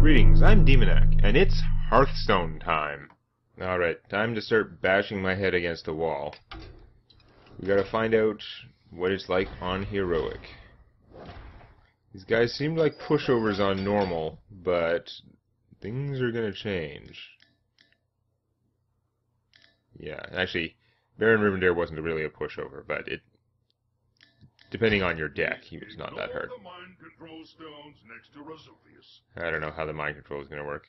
Greetings, I'm Demonac, and it's Hearthstone time. Alright, time to start bashing my head against the wall. We gotta find out what it's like on Heroic. These guys seem like pushovers on normal, but things are gonna change. Yeah, actually, Baron Rivendare wasn't really a pushover, but depending on your deck, he was not that hard. I don't know how the mind control is going to work.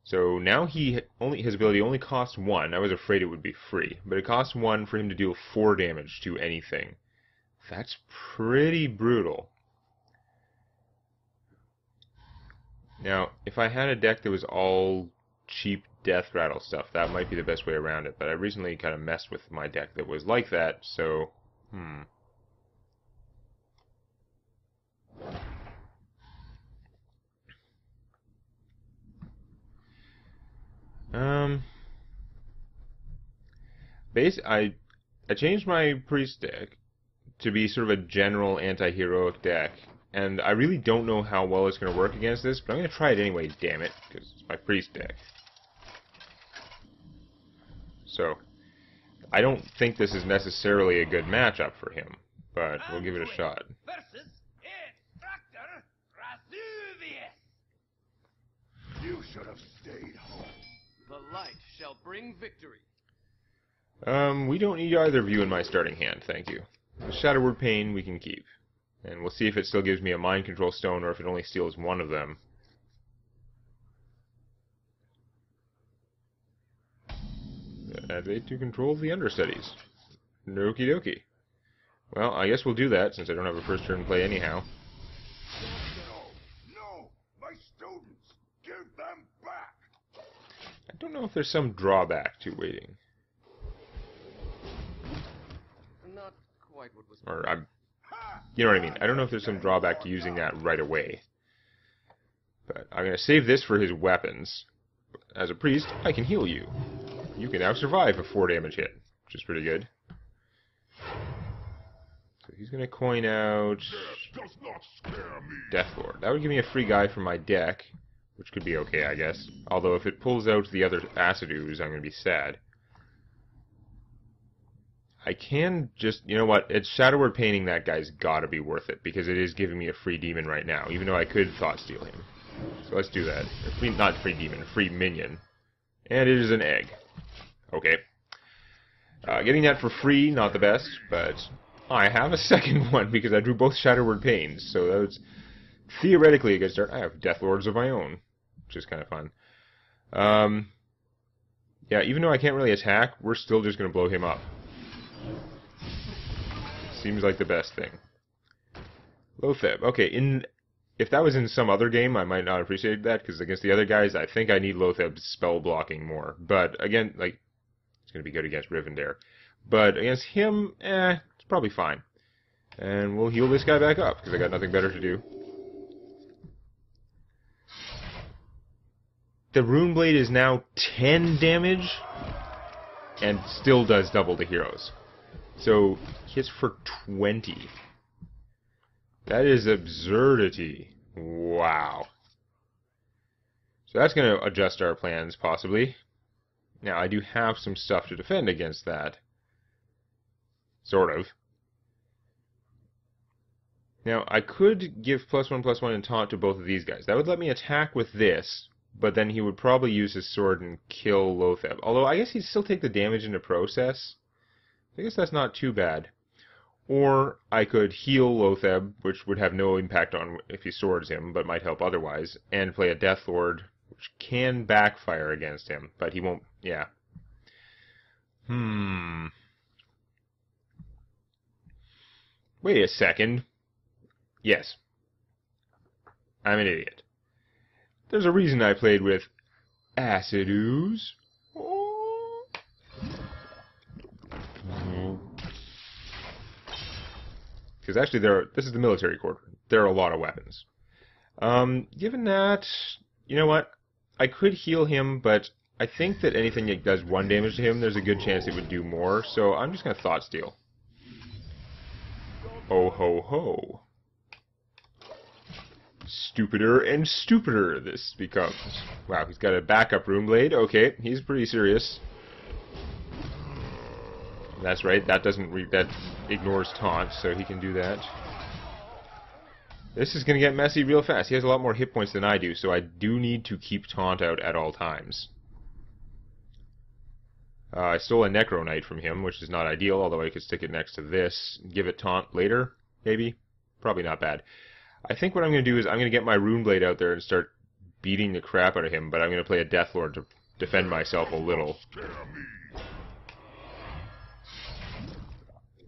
So now his ability only costs 1. I was afraid it would be free, but it costs 1 for him to deal 4 damage to anything. That's pretty brutal. Now, if I had a deck that was all cheap death rattle stuff, that might be the best way around it, but I recently kind of messed with my deck that was like that, so, I changed my priest deck to be sort of a general anti-heroic deck, and I really don't know how well it's going to work against this, but I'm going to try it anyway, damn it, because it's my priest deck. So, I don't think this is necessarily a good matchup for him, but we'll give it a shot. You should have stayed home. The light shall bring victory. We don't need either of you in my starting hand, thank you. The Shadowward Pain we can keep. And we'll see if it still gives me a mind control stone or if it only steals one of them. Add 8 to control the understudies. Okie dokie. Well, I guess we'll do that since I don't have a first turn play anyhow. No! My students! Give them back! I don't know if there's some drawback to waiting. Not quite what was... You know what I mean. I don't know if there's some drawback to using that right away. But I'm going to save this for his weapons. As a priest, I can heal you. You can now survive a 4 damage hit, which is pretty good. So he's going to coin out Deathlord. That would give me a free guy from my deck, which could be okay, I guess. Although if it pulls out the other Acidu's, I'm going to be sad. I can just, you know what, it's Shadowward Painting that guy's gotta be worth it, because it is giving me a free demon right now, even though I could Thought Steal him. So let's do that. Not free demon, free minion. And it is an egg. Okay. Getting that for free, not the best, but I have a second one, because I drew both Shadowward Pains, so that was theoretically a good start. I have Deathlords of my own, which is kind of fun. Yeah, even though I can't really attack, we're still just going to blow him up. Seems like the best thing. Lotheb. Okay, if that was in some other game, I might not appreciate that, because against the other guys, I think I need Lotheb's spell blocking more. But, again, like, it's going to be good against Rivendare. But against him, it's probably fine. And we'll heal this guy back up, because I got nothing better to do. The Runeblade is now 10 damage, and still does double to heroes. So, hits for 20. That is absurdity. Wow. So that's going to adjust our plans, possibly. Now, I do have some stuff to defend against that. Sort of. Now, I could give +1/+1 and taunt to both of these guys. That would let me attack with this, but then he would probably use his sword and kill Lotheb. Although, I guess he'd still take the damage in the process. I guess that's not too bad. Or I could heal Lotheb, which would have no impact on if he swords him, but might help otherwise, and play a Deathlord, which can backfire against him, but he won't, yeah. Wait a second. Yes. I'm an idiot. There's a reason I played with Acidu's. Because actually, this is the military quarter. There are a lot of weapons. Given that, you know what? I could heal him, but I think that anything that does 1 damage to him, there's a good chance it would do more, so I'm just going to Thought Steal. Oh ho ho. stupider and stupider this becomes. Wow, he's got a backup Rune Blade. Okay, he's pretty serious. That's right, that that ignores taunt, so he can do that. This is going to get messy real fast. He has a lot more hit points than I do, so I do need to keep taunt out at all times. I stole a Necro Knight from him, which is not ideal, although I could stick it next to this. Give it taunt later, maybe? Probably not bad. I think what I'm going to do is I'm going to get my Rune Blade out there and start beating the crap out of him, but I'm going to play a Deathlord to defend myself a little.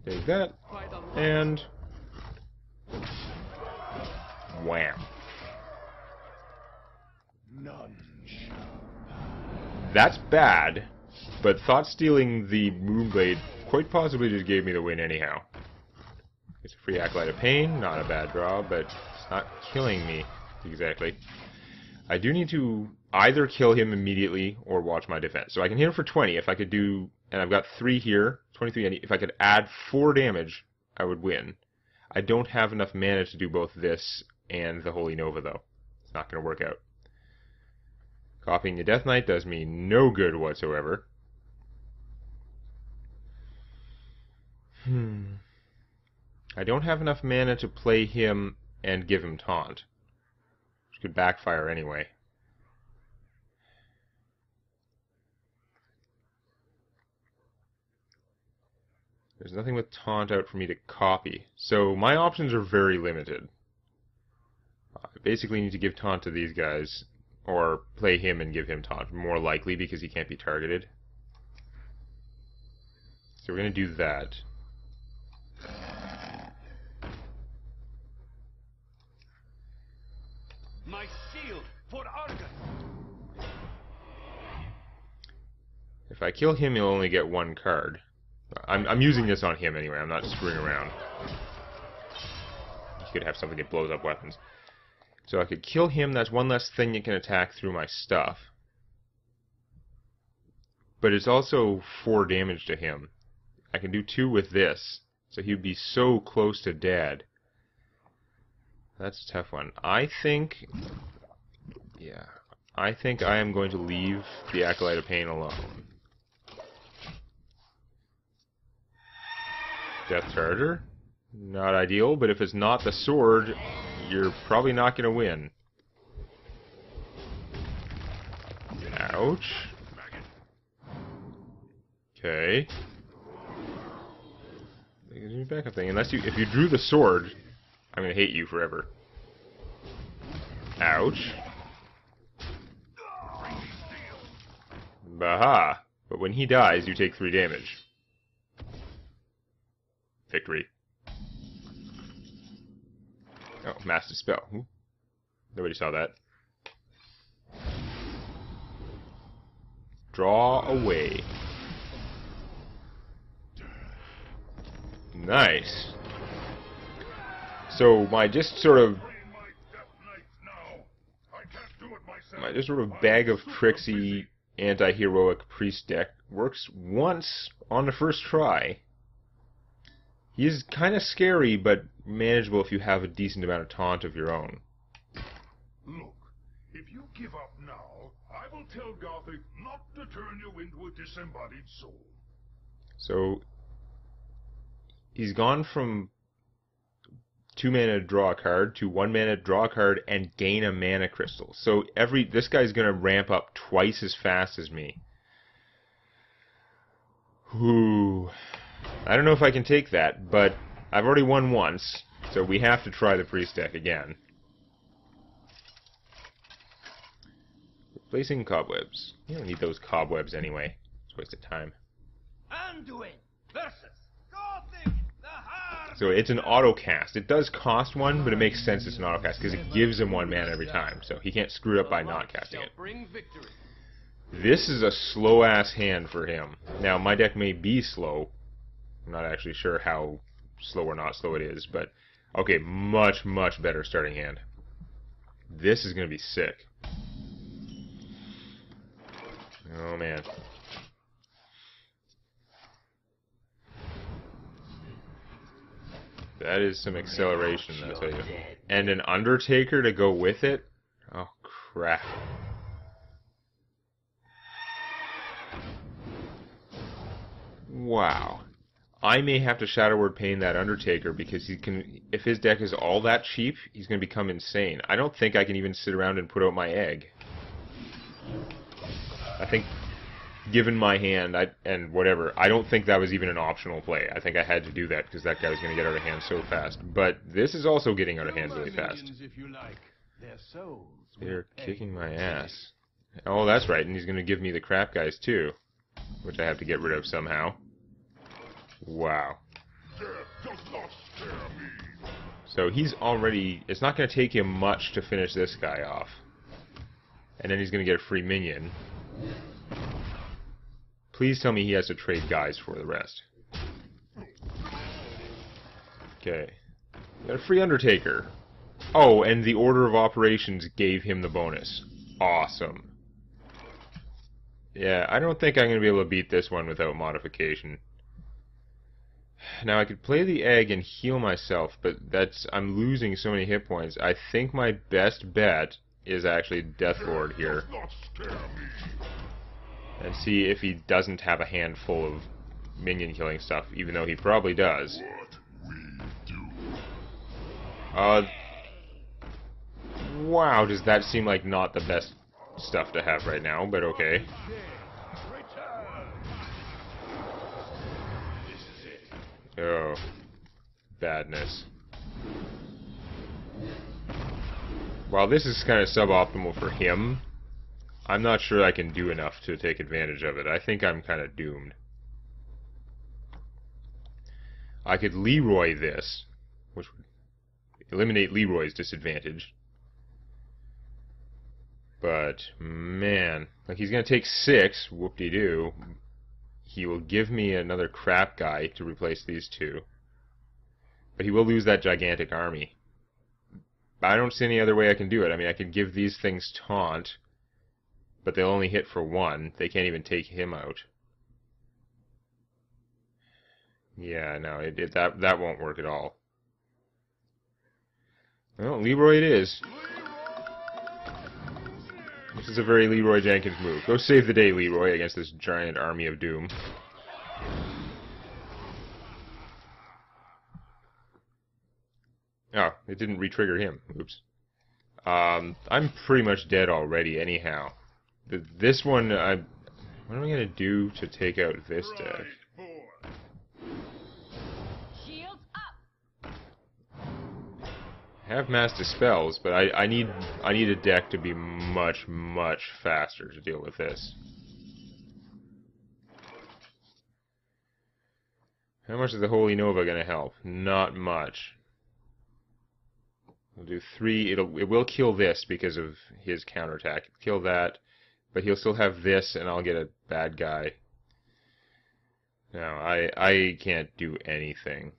Take that, and wham. That's bad, but thought stealing the Moonblade quite possibly just gave me the win anyhow. It's a free Acolyte of Pain, not a bad draw, but it's not killing me exactly. I do need to either kill him immediately or watch my defense. So I can hit him for 20 if I could do, and I've got 3 here, 23, if I could add 4 damage, I would win. I don't have enough mana to do both this and the Holy Nova, though. It's not going to work out. Copying the Death Knight does me no good whatsoever. I don't have enough mana to play him and give him taunt, which could backfire anyway. There's nothing with taunt out for me to copy, so my options are very limited. I basically need to give taunt to these guys, or play him and give him taunt, more likely because he can't be targeted. So we're going to do that. My shield for Argus. If I kill him, he'll only get 1 card. I'm using this on him anyway. I'm not screwing around. He could have something that blows up weapons. So I could kill him. That's 1 less thing that can attack through my stuff. But it's also 4 damage to him. I can do 2 with this. So he'd be so close to dead. That's a tough one. I think I am going to leave the Acolyte of Pain alone. Death Charger? Not ideal, but if it's not the sword, you're probably not going to win. Ouch. Okay. Backup thing. Unless if you drew the sword, I'm going to hate you forever. Ouch. Baha. But when he dies, you take 3 damage. Victory. Oh, Master Spell. Nobody saw that. Draw away. Nice. So my just sort of bag of tricksy anti-heroic priest deck works once on the first try. He's kind of scary, but manageable if you have a decent amount of taunt of your own. Look, if you give up now, I will tell Gothic not to turn you into a disembodied soul. So he's gone from 2 mana draw a card to 1 mana draw a card and gain a mana crystal. So this guy's gonna ramp up twice as fast as me. Whew. I don't know if I can take that, but I've already won once, so we have to try the priest deck again. Replacing cobwebs. You don't need those cobwebs anyway. It's a waste of time. Anduin versus Gothic the Hard. So it's an auto cast. It does cost 1, but it makes sense it's an auto cast because it gives him 1 mana every time, so he can't screw it up by not casting it. This is a slow-ass hand for him. Now, my deck may be slow. I'm not actually sure how slow or not slow it is, but okay, much, much better starting hand. This is going to be sick. Oh, man. That is some acceleration, I'll tell you. And an Undertaker to go with it? Oh, crap. Wow. I may have to Shadow Word Pain that Undertaker because he can. If his deck is all that cheap, he's going to become insane. I don't think I can even sit around and put out my egg. I think, given my hand and whatever, I don't think that was even an optional play. I think I had to do that because that guy was going to get out of hand so fast. But this is also getting out of hand really fast. They're kicking my ass. Oh, that's right, and he's going to give me the crap guys too, which I have to get rid of somehow. Wow. So he's already... It's not going to take him much to finish this guy off. And then he's going to get a free minion. Please tell me he has to trade guys for the rest. Okay. Got a free Undertaker. Oh, and the order of operations gave him the bonus. Awesome. Yeah, I don't think I'm going to be able to beat this one without modification. Now, I could play the egg and heal myself, but I'm losing so many hit points. I think my best bet is actually Death Lord here. And see if he doesn't have a handful of minion killing stuff, even though he probably does. Wow, does that seem like not the best stuff to have right now, but okay. Oh, badness. While this is kind of suboptimal for him, I'm not sure I can do enough to take advantage of it. I think I'm kind of doomed. I could Leroy this, which would eliminate Leroy's disadvantage. But, man, like he's going to take 6, whoop-de-doo. He will give me another crap guy to replace these two. But he will lose that gigantic army. I don't see any other way I can do it. I mean, I could give these things taunt, but they'll only hit for 1. They can't even take him out. Yeah, no, that won't work at all. Well, Leroy it is. This is a very Leroy Jenkins move. Go save the day, Leroy, against this giant army of doom. Oh, it didn't re-trigger him. Oops. I'm pretty much dead already anyhow. This one, what am I going to do to take out this deck? I have Mass Dispels, but I need a deck to be much, much faster to deal with this. How much is the Holy Nova going to help? Not much. We'll do 3. It will kill this because of his counterattack. Kill that, but he'll still have this, and I'll get a bad guy. No, I can't do anything.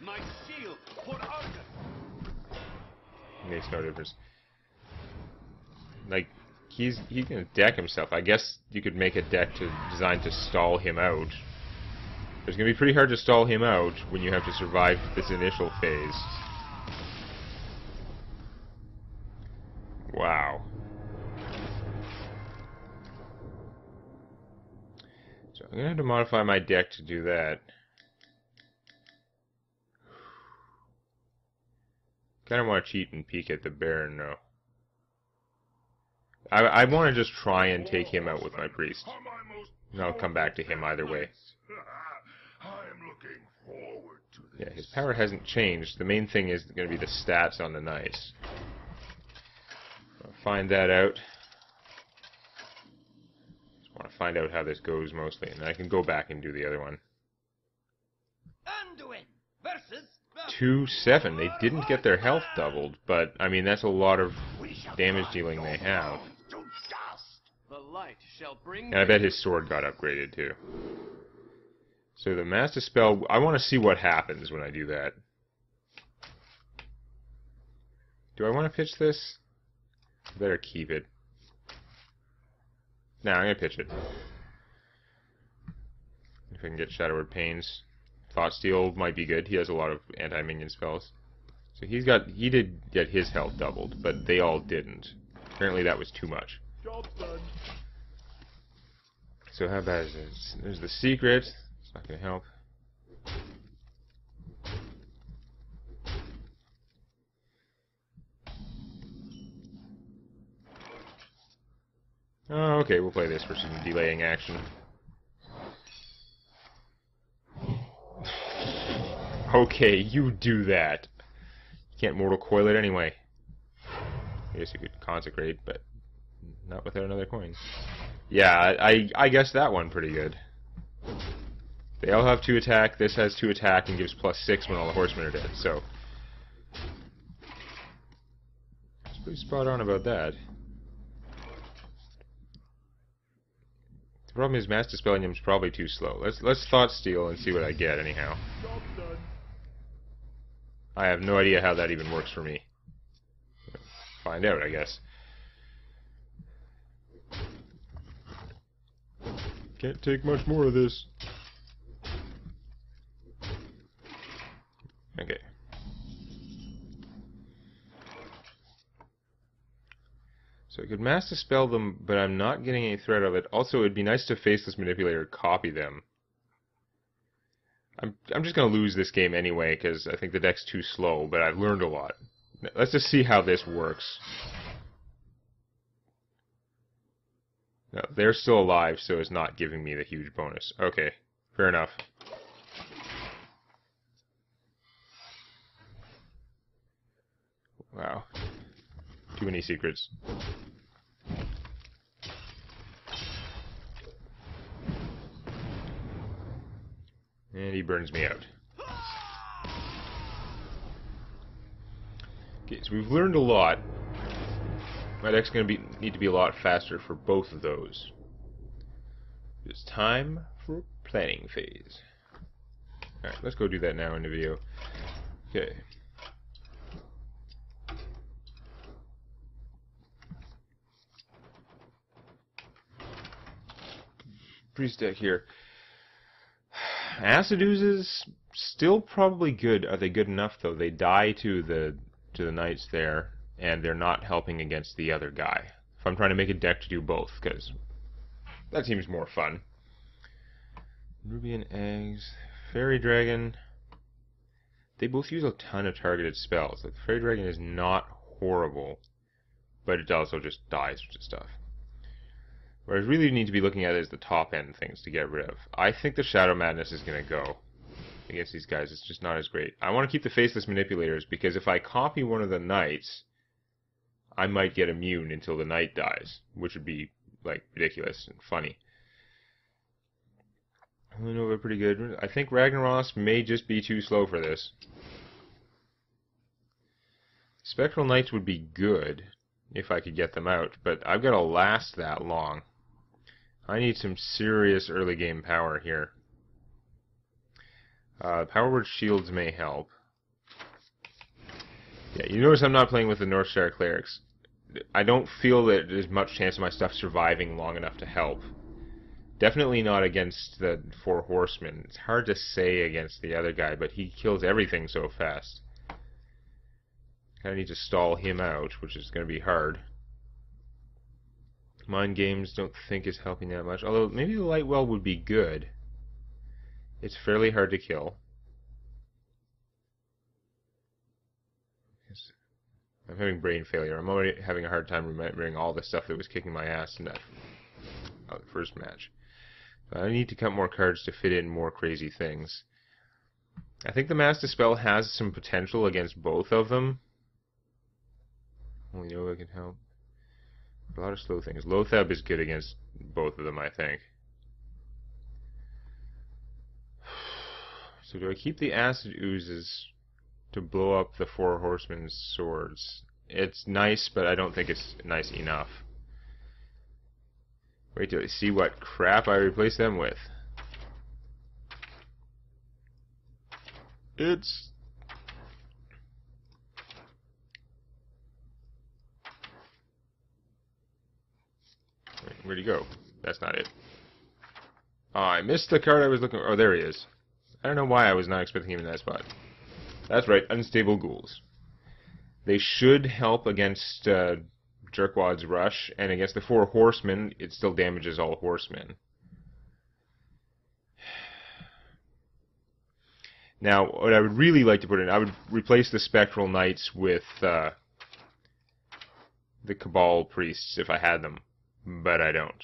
My shield for Argus. Makes no difference. Like, he can deck himself. I guess you could make a deck designed to stall him out. It's going to be pretty hard to stall him out when you have to survive this initial phase. Wow. So I'm going to have to modify my deck to do that. Kind of want to cheat and peek at the Baron, though. I want to just try and take him out with my priest. And I'll come back to him either way. Yeah, his power hasn't changed. The main thing is going to be the stats on the knights. I'll find that out. Just want to find out how this goes mostly, and I can go back and do the other one. Anduin versus 2-7. They didn't get their health doubled, but I mean that's a lot of damage dealing they have. the light shall bring. And I bet his sword got upgraded too. So the Mass Dispel, I want to see what happens when I do that. Do I want to pitch this? I better keep it. Nah, I'm going to pitch it. If I can get Shadow Word Pains. Thought Steal might be good. He has a lot of anti-minion spells. So he did get his health doubled, but they all didn't. Apparently that was too much. Job's done. So how bad is this? There's the secret. It's not going to help. Oh, okay, we'll play this for some delaying action. Okay, you do that. You can't Mortal Coil it anyway. I guess you could Consecrate, but not without another coin. Yeah, I guessed that one pretty good. They all have 2 attack, this has 2 attack and gives +6 when all the horsemen are dead, so... It's pretty spot on about that. The problem is Mass Dispellium's probably too slow. Let's Thought Steal and see what I get anyhow. Job's done. I have no idea how that even works for me. Find out, I guess. Can't take much more of this. Okay. So I could Mass Dispel them, but I'm not getting any threat of it. Also, it'd be nice to Faceless Manipulator copy them. I'm just going to lose this game anyway, because I think the deck's too slow, but I've learned a lot. Let's just see how this works. No, they're still alive, so it's not giving me the huge bonus. Okay, fair enough. Wow. Too many secrets. And he burns me out. Okay, so we've learned a lot. My deck's going to need to be a lot faster for both of those. It's time for planning phase. Alright, let's go do that now in the video. Okay. Priest deck here. Acid Oozes, still probably good. Are they good enough though? They die to the knights there, and they're not helping against the other guy. If I'm trying to make a deck to do both, because that seems more fun. Ruby and Eggs, Fairy Dragon. They both use a ton of targeted spells. Like, the Fairy Dragon is not horrible, but it also just dies to stuff. What I really need to be looking at is the top end things to get rid of. I think the Shadow Madness is going to go against these guys. It's just not as great. I want to keep the Faceless Manipulators, because if I copy one of the knights, I might get immune until the knight dies, which would be, like, ridiculous and funny. Nova pretty good. I think Ragnaros may just be too slow for this. Spectral Knights would be good if I could get them out, but I've got to last that long. I need some serious early game power here. Power Word Shields may help. Yeah, you notice I'm not playing with the Northstar Clerics. I don't feel that there's much chance of my stuff surviving long enough to help. Definitely not against the 4 Horsemen. It's hard to say against the other guy, but he kills everything so fast. I need to stall him out, which is going to be hard. Mind Games don't think is helping that much, although maybe the Lightwell would be good. It's fairly hard to kill. I'm having brain failure. I'm already having a hard time remembering all the stuff that was kicking my ass in that first match. I need to cut more cards to fit in more crazy things. I think the Mass Dispel has some potential against both of them. Only Nova can help. A lot of slow things. Lothab is good against both of them, I think. So do I keep the Acid Oozes to blow up the 4 Horsemen's swords? It's nice, but I don't think it's nice enough. Wait till I see what crap I replace them with. It's... Where'd he go? That's not it. Oh, I missed the card I was looking for. Oh, there he is. I don't know why I was not expecting him in that spot. That's right, unstable ghouls. They should help against Jerkwad's Rush, and against the 4 horsemen, it still damages all horsemen. Now, what I would really like to put in, I would replace the Spectral Knights with the Cabal Priests if I had them, but I don't.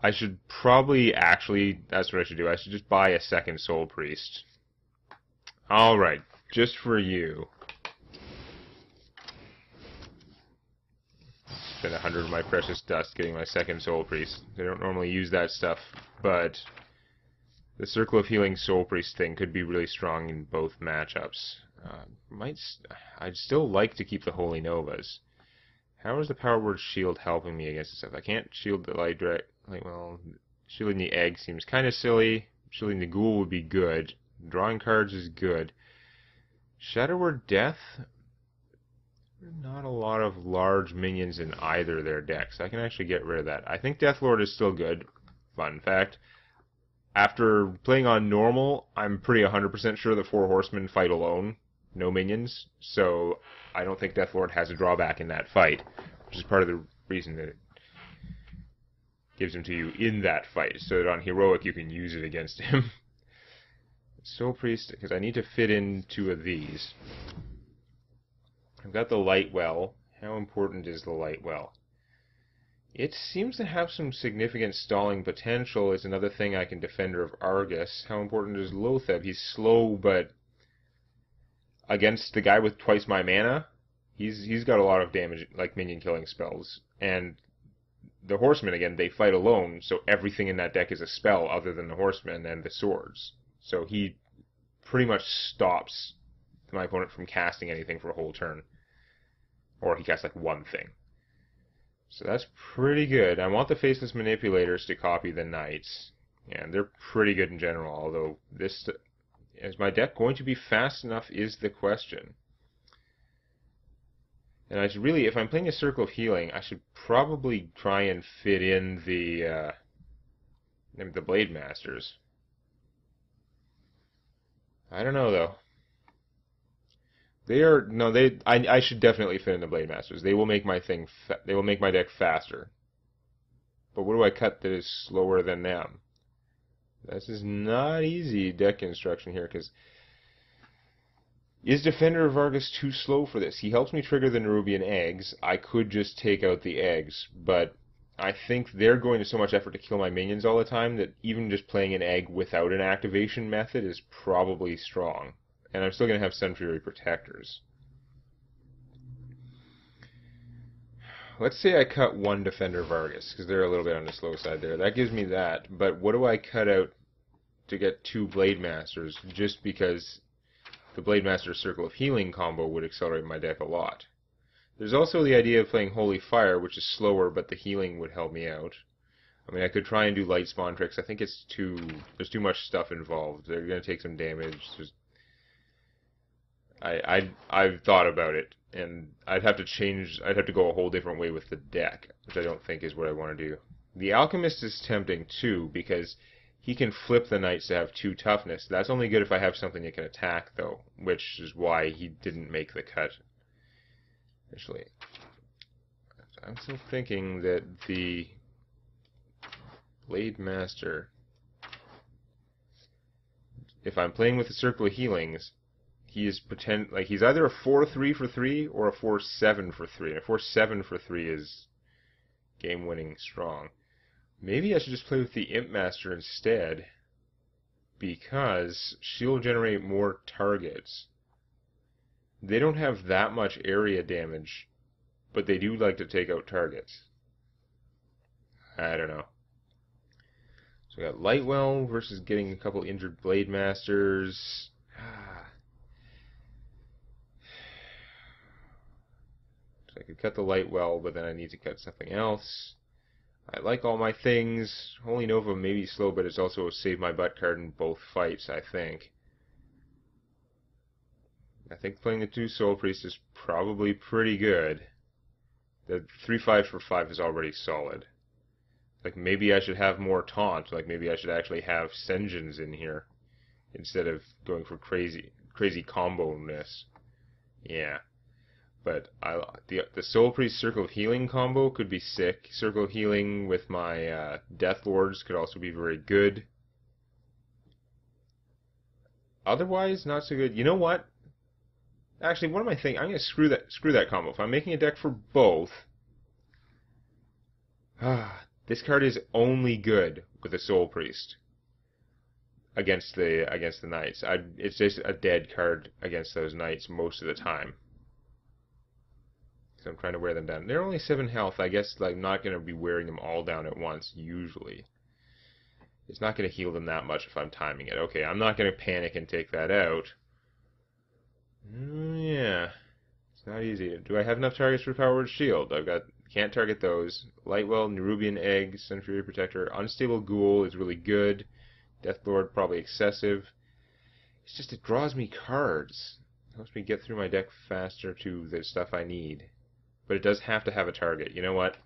I should probably actually, that's what I should do, I should just buy a second Soul Priest. Alright, just for you. Spend 100 of my precious dust getting my second Soul Priest. They don't normally use that stuff, but the Circle of Healing Soul Priest thing could be really strong in both matchups. I'd still like to keep the Holy Novas. How is the Power Word Shield helping me against this stuff? I can't shield the light direct. Well, shielding the egg seems kind of silly. Shielding the ghoul would be good. Drawing cards is good. Shadow Word Death? Not a lot of large minions in either their decks. I can actually get rid of that. I think Deathlord is still good. Fun fact. After playing on normal, I'm pretty 100% sure the 4 horsemen fight alone. No minions. So I don't think Deathlord has a drawback in that fight. Which is part of the reason that it gives him to you in that fight. So that on Heroic you can use it against him. Soul Priest, because I need to fit in 2 of these. I've got the Light Well. How important is the Light Well? It seems to have some significant stalling potential. Is another thing I can Defender of Argus. How important is Lotheb? He's slow, but against the guy with twice my mana, he's got a lot of damage, like minion killing spells. And the Horsemen, again, they fight alone, so everything in that deck is a spell other than the Horsemen and the swords. So he pretty much stops my opponent from casting anything for a whole turn. Or he casts like one thing. So that's pretty good. I want the Faceless Manipulators to copy the Knights. And they're pretty good in general, although this... Is my deck going to be fast enough is the question. And I should really, if I'm playing a Circle of Healing, I should probably try and fit in the Blade Masters. I don't know though. I should definitely fit in the Blade Masters. They will make my they will make my deck faster. But what do I cut that is slower than them? This is not easy deck construction here, because is Defender of Argus too slow for this? He helps me trigger the Nerubian eggs. I could just take out the eggs, but I think they're going to so much effort to kill my minions all the time that even just playing an egg without an activation method is probably strong. And I'm still going to have Sun Fury Protectors. Let's say I cut 1 Defender of Argus, because they're a little bit on the slow side there. That gives me that, but what do I cut out to get 2 Blade Masters, just because the Blade Master Circle of Healing combo would accelerate my deck a lot? There's also the idea of playing Holy Fire, which is slower, but the healing would help me out. I mean, I could try and do Light Spawn Tricks. I think there's too much stuff involved. They're going to take some damage. I've thought about it, and I'd have to go a whole different way with the deck, which I don't think is what I want to do. The Alchemist is tempting too, because he can flip the Knights to have 2 toughness. That's only good if I have something that can attack, though, which is why he didn't make the cut initially. I'm still thinking that the Blade Master, if I'm playing with the Circle of Healings, he is he's either a 4-3 for 3 or a 4-7 for 3. And a 4-7 for 3 is game-winning strong. Maybe I should just play with the Imp Master instead, because she'll generate more targets. They don't have that much area damage, but they do like to take out targets. I don't know. So we got Lightwell versus getting a couple injured Blade Masters. I could cut the Lightwell, but then I need to cut something else. I like all my things. Holy Nova may be slow, but it's also a save my butt card in both fights, I think. I think playing the 2 Soul Priests is probably pretty good. The 3/5 for 5 is already solid. Like, maybe I should have more taunt. Like, maybe I should actually have Senjins in here. instead of going for crazy combo-ness. Yeah. But the Soul Priest Circle of Healing combo could be sick. Circle of Healing with my Death Lords could also be very good. Otherwise, not so good. You know what? Actually, what am I thinking? I'm going to screw that combo. If I'm making a deck for both, this card is only good with a Soul Priest against the Knights. It's just a dead card against those Knights most of the time. So I'm trying to wear them down. They're only 7 health. I guess I'm not going to be wearing them all down at once, usually. It's not going to heal them that much if I'm timing it. Okay, I'm not going to panic and take that out. Yeah. It's not easy. Do I have enough targets for Powered Shield? Can't target those. Lightwell, Nerubian Egg, Sun Fury Protector. Unstable Ghoul is really good. Death Lord, probably excessive. It's just it draws me cards. It helps me get through my deck faster to the stuff I need. But it does have to have a target. You know what?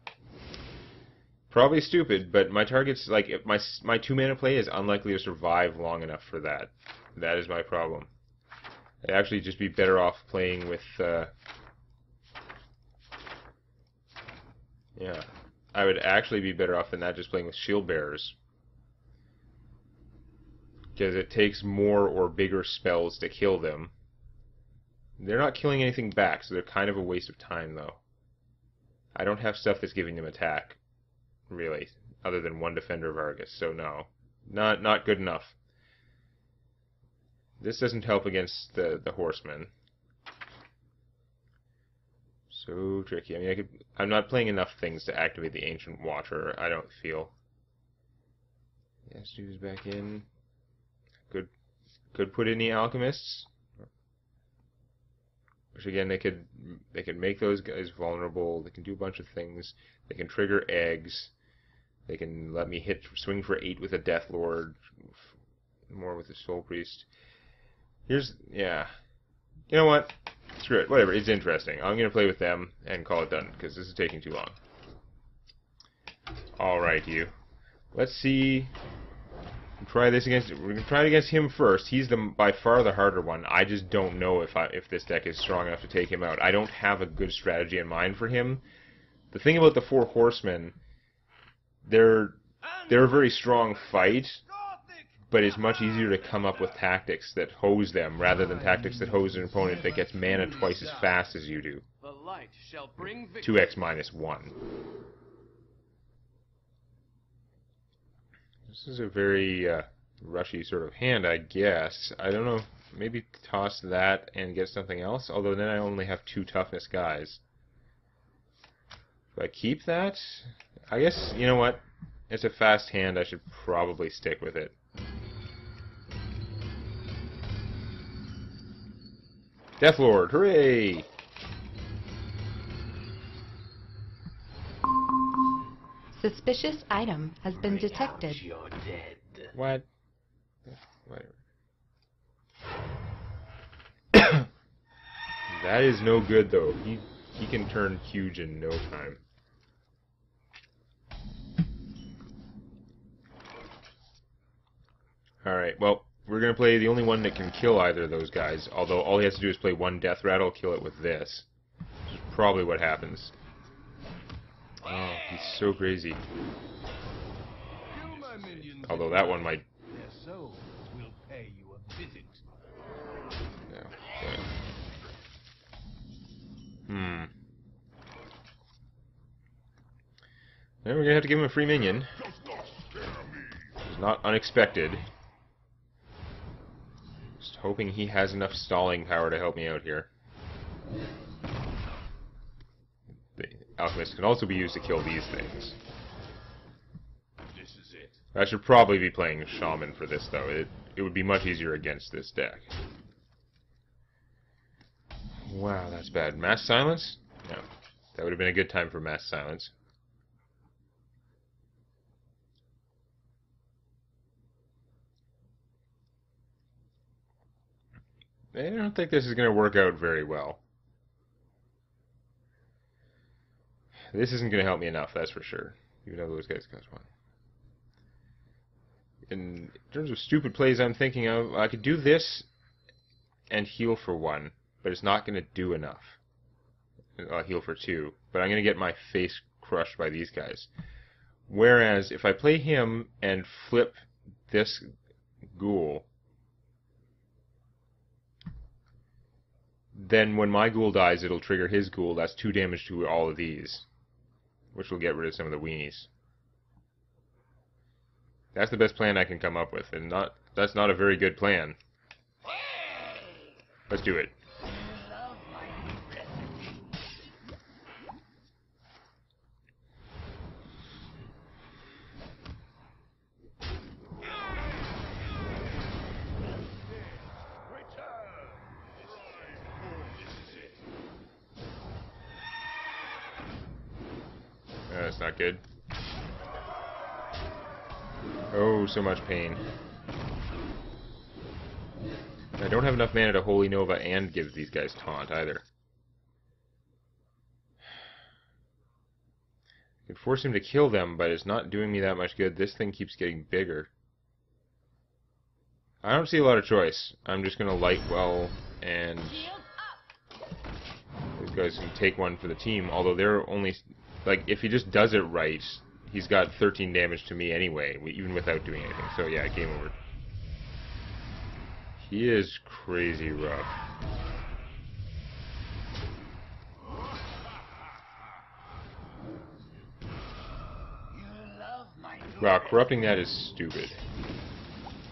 Probably stupid, but my target's like my 2-mana play is unlikely to survive long enough for that. That is my problem. I'd actually just be better off playing with yeah. I would actually be better off than that just playing with Shield Bearers. Because it takes more or bigger spells to kill them. They're not killing anything back, so they're kind of a waste of time though. I don't have stuff that's giving them attack, really, other than 1 Defender of Argus, so no. Not good enough. This doesn't help against the Horsemen. So tricky. I mean, I'm not playing enough things to activate the Ancient Watcher, I don't feel. Yes, dude's back in. Could put in the Alchemists. Which again, they could make those guys vulnerable. They can do a bunch of things. They can trigger eggs. They can let me swing for 8 with a Death Lord, more with a Soul Priest. Yeah. You know what? Screw it. Whatever. It's interesting. I'm gonna play with them and call it done because this is taking too long. All right, you. Let's see. We're gonna try it against him first. He's by far the harder one. I just don't know if this deck is strong enough to take him out. I don't have a good strategy in mind for him. The thing about the 4 Horsemen, they're a very strong fight, but it's much easier to come up with tactics that hose them rather than tactics that hose an opponent that gets mana twice as fast as you do. 2x -1. This is a very rushy sort of hand, I guess. I don't know. Maybe toss that and get something else. Although then I only have 2 toughness guys. Do I keep that? I guess, you know what? It's a fast hand. I should probably stick with it. Deathlord, hooray! Suspicious item has been detected. What? Whatever. That is no good though. He can turn huge in no time. Alright, well, we're going to play the only one that can kill either of those guys, although all he has to do is play 1 Death Rattle, kill it with this. Which is probably what happens. Oh, he's so crazy. Although that one might... Their souls will pay you a visit. Yeah, okay. Then we're going to have to give him a free minion. It's not unexpected. Just hoping he has enough stalling power to help me out here. The Alchemist can also be used to kill these things. This is it. I should probably be playing Shaman for this, though. It would be much easier against this deck. Wow, that's bad. Mass Silence? No. That would have been a good time for Mass Silence. I don't think this is going to work out very well. This isn't going to help me enough, that's for sure. Even though those guys cost 1. in terms of stupid plays I'm thinking of, I could do this and heal for 1, but it's not going to do enough. I'll heal for 2, but I'm going to get my face crushed by these guys. Whereas if I play him and flip this ghoul, then when my ghoul dies, it'll trigger his ghoul. That's 2 damage to all of these, which will get rid of some of the weenies. That's the best plan I can come up with, and that's not a very good plan. Let's do it. That's not good. Oh, so much pain. I don't have enough mana to Holy Nova and give these guys taunt either. I could force him to kill them, but it's not doing me that much good. This thing keeps getting bigger. I don't see a lot of choice. I'm just going to Light Well, and these guys can take 1 for the team, although they're only... Like, if he just does it right, he's got 13 damage to me anyway, even without doing anything. So yeah, game over. He is crazy rough. Wow, corrupting that is stupid.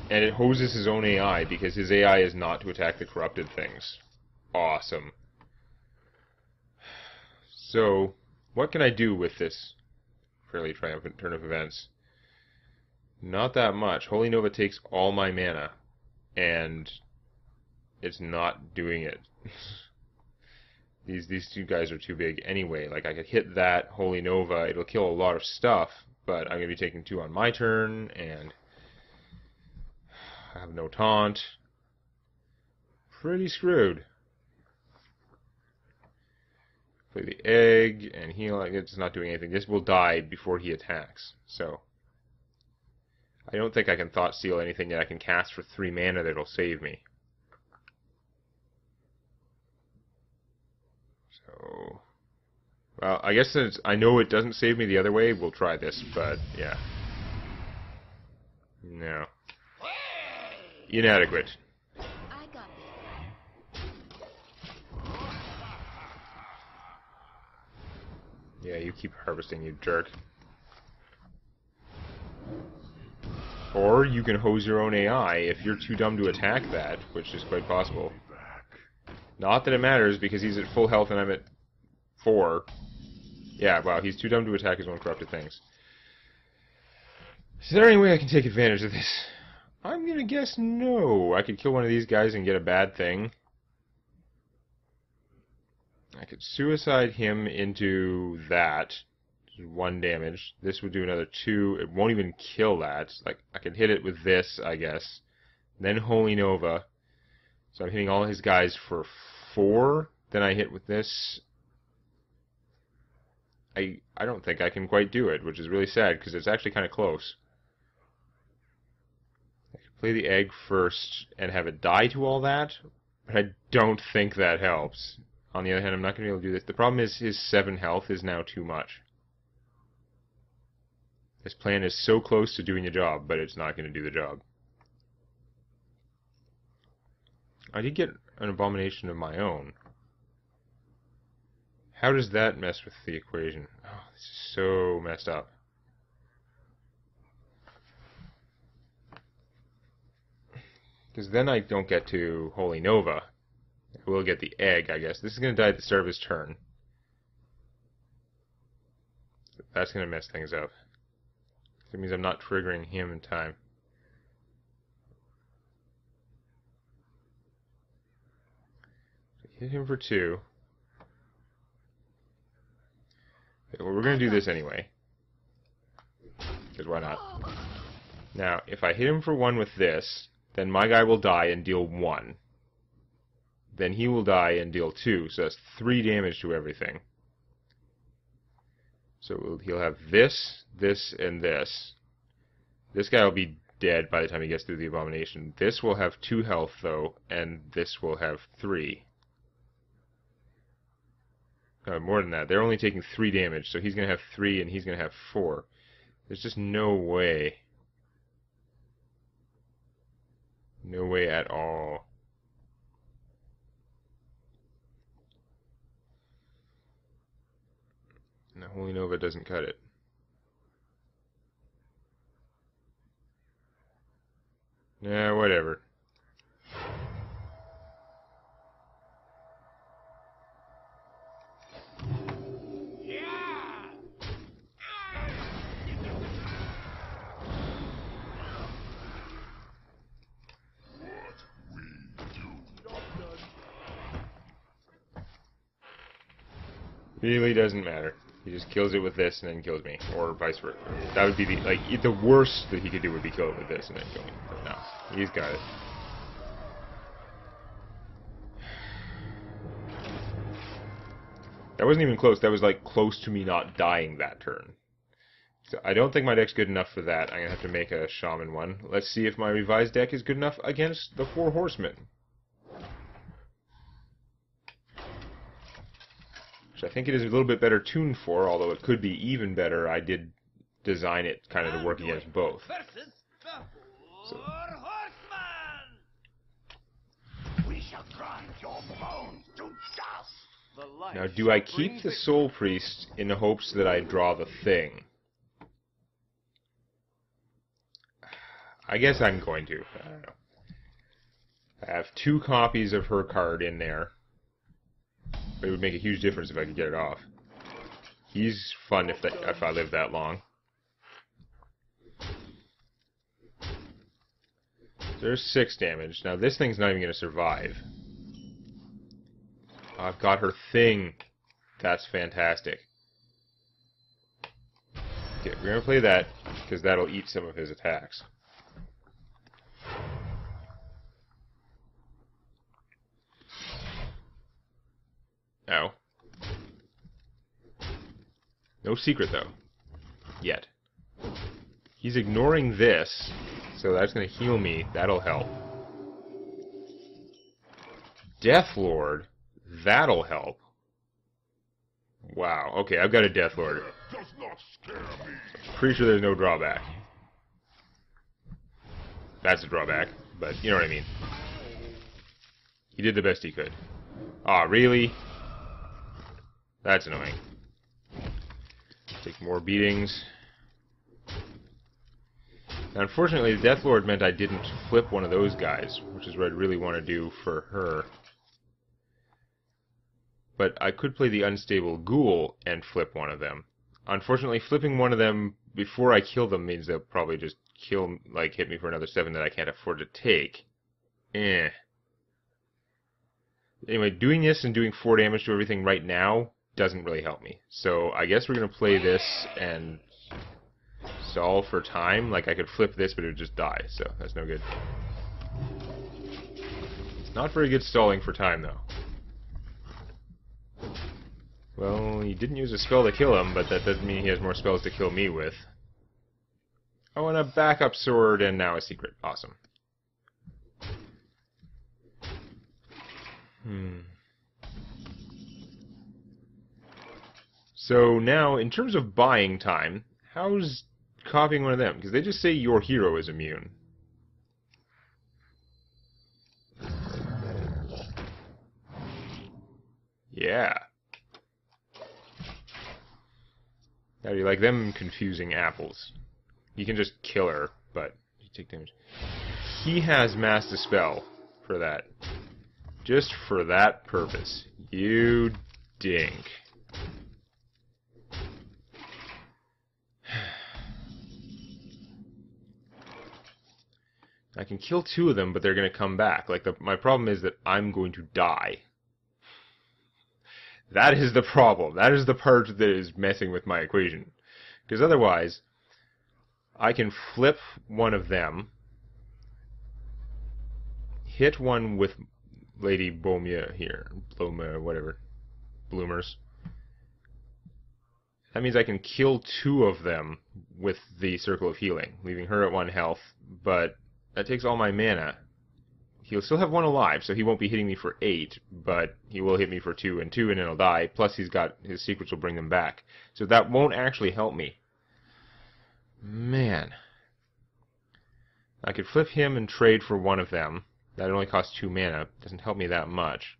And it hoses his own AI, because his AI is not to attack the corrupted things. Awesome. So, what can I do with this fairly triumphant turn of events? Not that much. Holy Nova takes all my mana, and it's not doing it. These 2 guys are too big anyway. Like, I could hit that Holy Nova, it'll kill a lot of stuff, but I'm going to be taking 2 on my turn, and I have no taunt. Pretty screwed. Play the egg, and heal. It's not doing anything. This will die before he attacks. So, I don't think I can Thought Steal anything that I can cast for 3 mana that'll save me. So, well, I guess since I know it doesn't save me the other way, we'll try this, but, yeah. No. Inadequate. I got this. Yeah, you keep harvesting, you jerk. Or you can hose your own AI if you're too dumb to attack that, which is quite possible. Not that it matters, because he's at full health and I'm at 4. Yeah, wow, he's too dumb to attack his own corrupted things. Is there any way I can take advantage of this? I'm gonna guess no. I could kill one of these guys and get a bad thing. I could suicide him into that. 1 damage. This would do another 2. It won't even kill that. Like, I could hit it with this, I guess. Then Holy Nova. So I'm hitting all his guys for 4. Then I hit with this. I don't think I can quite do it, which is really sad, because it's actually kind of close. I could play the egg first and have it die to all that, but I don't think that helps. On the other hand, I'm not going to be able to do this. The problem is his 7 health is now too much. This plan is so close to doing the job, but it's not going to do the job. I did get an abomination of my own. How does that mess with the equation? Oh, this is so messed up. Because then I don't get to Holy Nova. I will get the egg, I guess. This is going to die at the start of his turn. That's going to mess things up. That means I'm not triggering him in time. Hit him for 2. Okay, well, we're going to do this anyway. Because why not? Now, if I hit him for 1 with this, then my guy will die and deal 1. Then he will die and deal 2, so that's 3 damage to everything. So he'll have this, this, and this. This guy will be dead by the time he gets through the abomination. This will have 2 health, though, and this will have 3. More than that. They're only taking 3 damage, so he's going to have 3 and he's going to have 4. There's just no way. No way at all. And the Holy Nova doesn't cut it. Nah, whatever. Really doesn't matter. He just kills it with this and then kills me, or vice versa. That would be the worst that he could do would be kill it with this and then kill me. But no, he's got it. That wasn't even close. That was like close to me not dying that turn. So I don't think my deck's good enough for that. I'm gonna have to make a Shaman one. Let's see if my revised deck is good enough against the 4 Horsemen. I think it is a little bit better tuned for, although it could be even better. I did design it kind of to work against both. So. We shall grind your bones to dust. Now, do I keep the Soul Priest in the hopes that I draw the thing? I guess I'm going to. I don't know. I have 2 copies of her card in there. But it would make a huge difference if I could get it off. He's fun if I live that long. There's 6 damage. Now this thing's not even going to survive. I've got her thing. That's fantastic. Okay, we're going to play that, because that'll eat some of his attacks. Ow. No secret, though. Yet. He's ignoring this, so that's going to heal me. That'll help. Deathlord? That'll help. Wow. Okay, I've got a Deathlord. Pretty sure there's no drawback. That's a drawback, but you know what I mean. He did the best he could. Aw, really? That's annoying. Take more beatings. Now, unfortunately, the Deathlord meant I didn't flip one of those guys, which is what I'd really want to do for her. But I could play the Unstable Ghoul and flip one of them. Unfortunately, flipping one of them before I kill them means they'll probably just hit me for another 7 that I can't afford to take. Anyway, doing this and doing 4 damage to everything right now doesn't really help me. So I guess we're going to play this and stall for time. Like, I could flip this, but it would just die, so that's no good. It's not very good stalling for time, though. Well, he didn't use a spell to kill him, but that doesn't mean he has more spells to kill me with. Oh, and a backup sword, and now a secret. Awesome. So now, in terms of buying time, how's copying one of them? Because they just say your hero is immune. Yeah. How do you like them confusing apples? You can just kill her, but you take damage. He has Mass Dispel for that. Just for that purpose. You dink. I can kill 2 of them, but they're going to come back. Like, my problem is that I'm going to die. That is the problem. That is the part that is messing with my equation. Because otherwise, I can flip one of them, hit one with Lady Bomia here, Bloma, whatever, Bloomers, that means I can kill 2 of them with the Circle of Healing, leaving her at 1 health, but that takes all my mana. He'll still have 1 alive, so he won't be hitting me for 8, but he will hit me for 2 and 2, and then he'll die, plus he's got his secrets will bring them back. So that won't actually help me. Man. I could flip him and trade for 1 of them. That only costs 2 mana. Doesn't help me that much.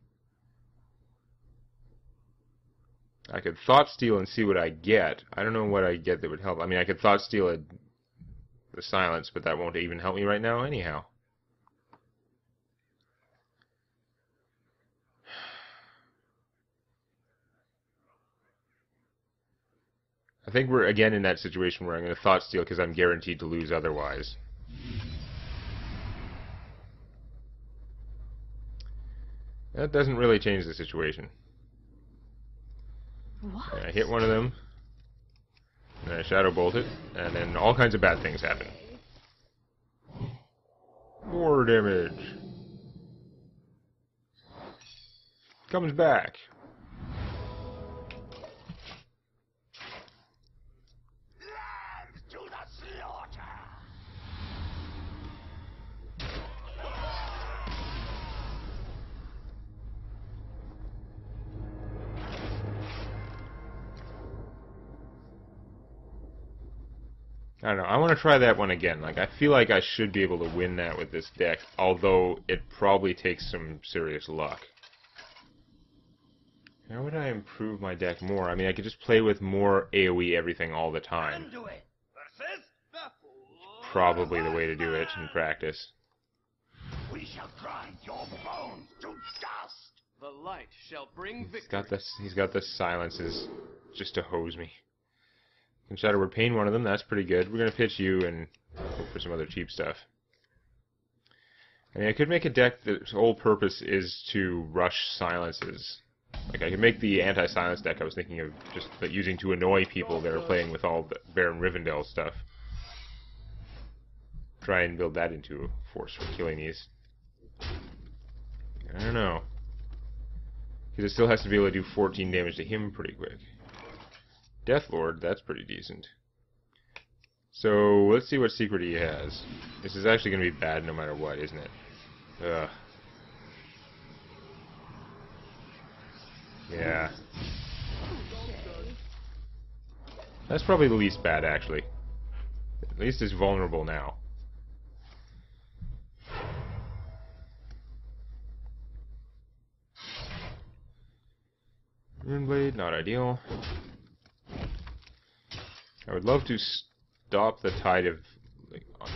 I could Thought Steal and see what I get. I don't know what I get that would help. I mean, I could Thought Steal the silence, but that won't even help me right now anyhow. I think we're again in that situation where I'm going to Thought Steal because I'm guaranteed to lose otherwise. That doesn't really change the situation. What? And I hit 1 of them, and I Shadow Bolt it, and then all kinds of bad things happen. More damage. Comes back. To the slaughter! I don't know. I want to try that one again. Like, I feel like I should be able to win that with this deck, although it probably takes some serious luck. How would I improve my deck more? I mean, I could just play with more AoE everything all the time. Probably the way to do it in practice. We shall grind your bones to dust. The light shall bring victory. He's got the silences just to hose me. Can Shadow Word Pain one of them, that's pretty good. We're going to pitch you and hope for some other cheap stuff. I mean, I could make a deck that's whole purpose is to rush silences. Like, I could make the anti-silence deck I was thinking of just using to annoy people that are playing with all the Baron Rivendell stuff. Try and build that into a force for killing these. I don't know. Because it still has to be able to do 14 damage to him pretty quick. Deathlord, that's pretty decent. So, let's see what secret he has. This is actually going to be bad no matter what, isn't it? Ugh. Yeah. That's probably the least bad, actually. At least it's vulnerable now. Runeblade, not ideal. I would love to stop the tide of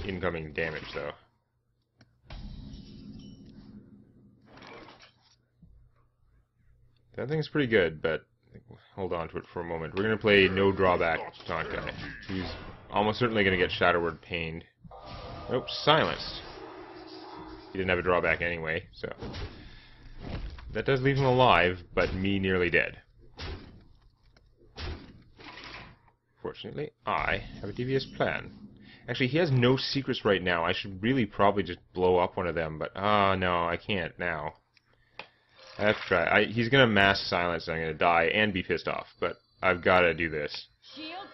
incoming damage, though. That thing's pretty good, but hold on to it for a moment. We're going to play No Drawback Taunt Guy. He's almost certainly going to get Shadow Word Pained. Nope, silenced. He didn't have a drawback anyway, so... That does leave him alive, but me nearly dead. Fortunately, I have a devious plan. Actually, he has no secrets right now. I should really probably just blow up one of them, but... no, I can't now. I have to try. He's going to mass silence, and I'm going to die and be pissed off, but I've got to do this. Shield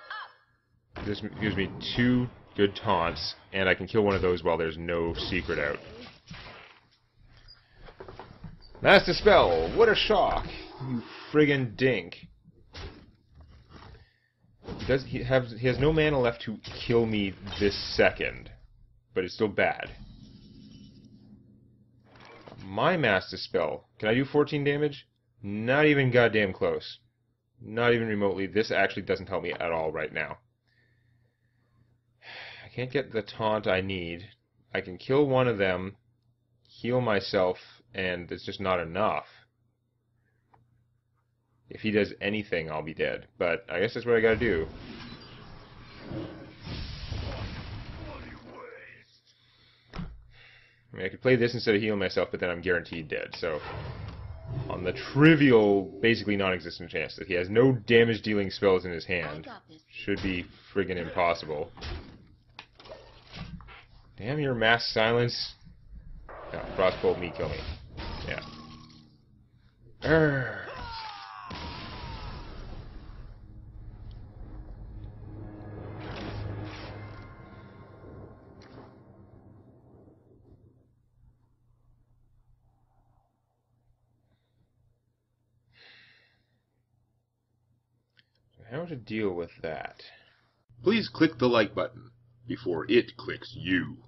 up. This gives me 2 good taunts, and I can kill one of those while there's no secret out. Mass Dispel! What a shock! You friggin' dink. He has no mana left to kill me this second, but it's still bad. My Mass Dispel. Can I do 14 damage? Not even goddamn close. Not even remotely. This actually doesn't help me at all right now. I can't get the taunt I need. I can kill one of them, heal myself, and it's just not enough. If he does anything, I'll be dead. But I guess that's what I gotta do. I mean, I could play this instead of healing myself, but then I'm guaranteed dead, so... On the trivial, basically non-existent chance that he has no damage-dealing spells in his hand, should be friggin' impossible. Damn your mass silence. No, Frostbolt me, kill me. Yeah. how to deal with that. Please click the like button before it clicks you.